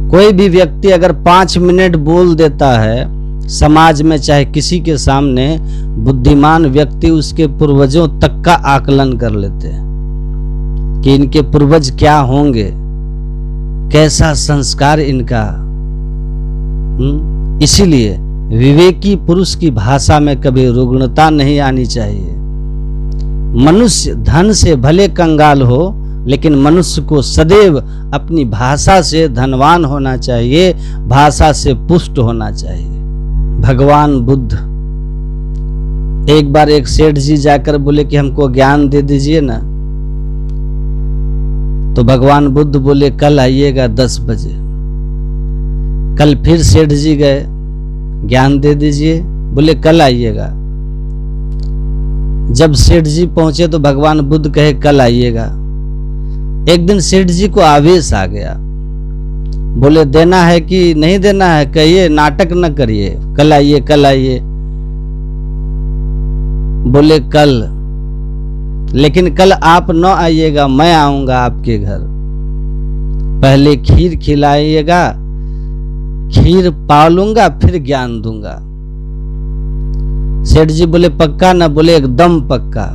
कोई भी व्यक्ति अगर 5 मिनट बोल देता है समाज में, चाहे किसी के सामने, बुद्धिमान व्यक्ति उसके पूर्वजों तक का आकलन कर लेते हैं कि इनके पूर्वज क्या होंगे, कैसा संस्कार इनका। इसीलिए विवेकी पुरुष की भाषा में कभी रुग्णता नहीं आनी चाहिए। मनुष्य धन से भले कंगाल हो, लेकिन मनुष्य को सदैव अपनी भाषा से धनवान होना चाहिए, भाषा से पुष्ट होना चाहिए। भगवान बुद्ध, एक बार एक सेठ जी जाकर बोले कि हमको ज्ञान दे दीजिए ना, तो भगवान बुद्ध बोले कल आइएगा 10 बजे। कल फिर सेठ जी गए, ज्ञान दे दीजिए, बोले कल आइएगा। जब सेठ जी पहुंचे तो भगवान बुद्ध कहे कल आइएगा। एक दिन सेठ जी को आवेश आ गया, बोले देना है कि नहीं देना है, कहिए, नाटक न करिए, कल आइए कल आइए। बोले कल, लेकिन कल आप न आइएगा, मैं आऊंगा आपके घर। पहले खीर खिलाइएगा, खीर पालूंगा, फिर ज्ञान दूंगा। सेठ जी बोले पक्का ना? बोले एकदम पक्का।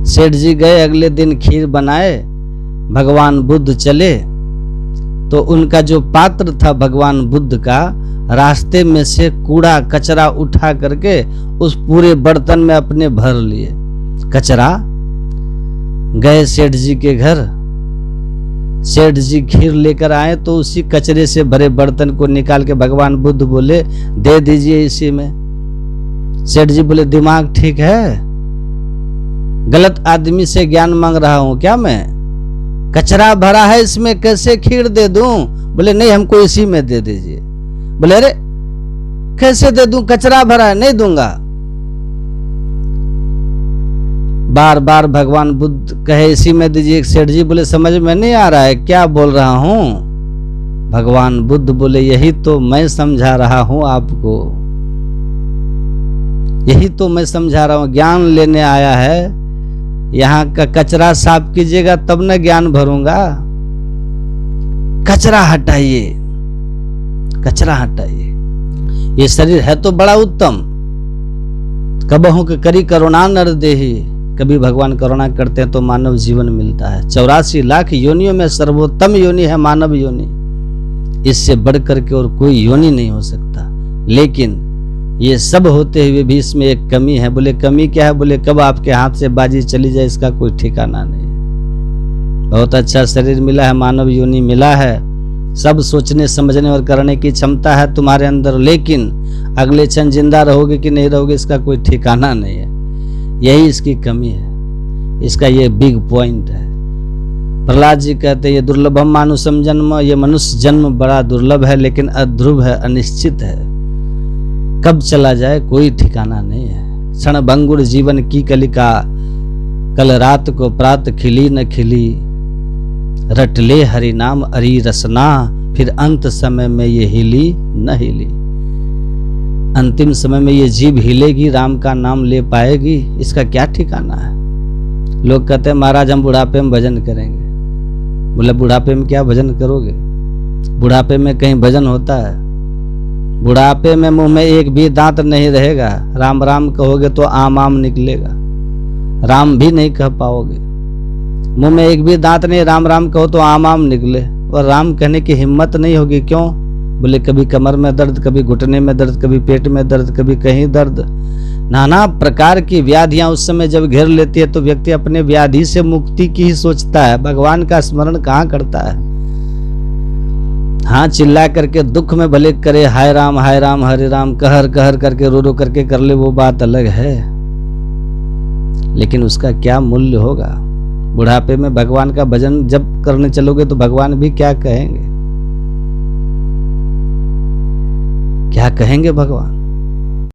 सेठ जी गए, अगले दिन खीर बनाए, भगवान बुद्ध चले तो उनका जो पात्र था भगवान बुद्ध का, रास्ते में से कूड़ा कचरा उठा करके उस पूरे बर्तन में अपने भर लिए कचरा। गए सेठ जी के घर, सेठ जी खीर लेकर आए तो उसी कचरे से भरे बर्तन को निकाल के भगवान बुद्ध बोले दे दीजिए इसी में। सेठ जी बोले दिमाग ठीक है? गलत आदमी से ज्ञान मांग रहा हूं क्या मैं? कचरा भरा है, इसमें कैसे खीर दे दूं? बोले नहीं, हमको इसी में दे दीजिए। बोले अरे कैसे दे दूं, कचरा भरा है, नहीं दूंगा। बार बार भगवान बुद्ध कहे इसी में दीजिए। सेठ जी बोले समझ में नहीं आ रहा है, क्या बोल रहा हूं? भगवान बुद्ध बोले यही तो मैं समझा रहा हूं आपको, यही तो मैं समझा रहा हूं। ज्ञान लेने आया है, यहाँ का कचरा साफ कीजिएगा तब न ज्ञान भरूंगा। कचरा हटाइए, कचरा हटाइए। ये शरीर है तो बड़ा उत्तम, कबहू के करी करुणा नर देहि। कभी भगवान करुणा करते हैं तो मानव जीवन मिलता है। 84 लाख योनियों में सर्वोत्तम योनि है मानव योनि, इससे बढ़कर के और कोई योनि नहीं हो सकता। लेकिन ये सब होते हुए भी इसमें एक कमी है। बोले कमी क्या है? बोले कब आपके हाथ से बाजी चली जाए इसका कोई ठिकाना नहीं। बहुत अच्छा शरीर मिला है, मानव योनि मिला है, सब सोचने समझने और करने की क्षमता है तुम्हारे अंदर, लेकिन अगले क्षण जिंदा रहोगे कि नहीं रहोगे इसका कोई ठिकाना नहीं है। यही इसकी कमी है, इसका ये बिग पॉइंट है। प्रहलाद जी कहते हैं ये दुर्लभम मानुषम जन्म, ये मनुष्य जन्म बड़ा दुर्लभ है, लेकिन अध्रुव है, अनिश्चित है, कब चला जाए कोई ठिकाना नहीं है। क्षण भंगुर जीवन की कलिका, कल रात को प्रात खिली न खिली, रट ले हरि नाम अरि रसना, फिर अंत समय में ये हिली न हिली। अंतिम समय में ये जीभ हिलेगी, राम का नाम ले पाएगी, इसका क्या ठिकाना है? लोग कहते हैं महाराज हम बुढ़ापे में भजन करेंगे। बोले बुढ़ापे में क्या भजन करोगे? बुढ़ापे में कहीं भजन होता है? बुढ़ापे में मुंह में एक भी दांत नहीं रहेगा, राम राम कहोगे तो आम आम निकलेगा, राम भी नहीं कह पाओगे। मुंह में एक भी दांत नहीं, राम राम कहो तो आम आम निकले, और राम कहने की हिम्मत नहीं होगी। क्यों? बोले कभी कमर में दर्द, कभी घुटने में दर्द, कभी पेट में दर्द, कभी कहीं दर्द, नाना प्रकार की व्याधियां उस समय जब घेर लेती है तो व्यक्ति अपने व्याधि से मुक्ति की ही सोचता है, भगवान का स्मरण कहाँ करता है। हाँ चिल्ला करके दुख में भले करे हाय राम हरे राम, कहर कहर करके रो रो करके कर ले, वो बात अलग है, लेकिन उसका क्या मूल्य होगा? बुढ़ापे में भगवान का भजन जब करने चलोगे तो भगवान भी क्या कहेंगे? क्या कहेंगे भगवान?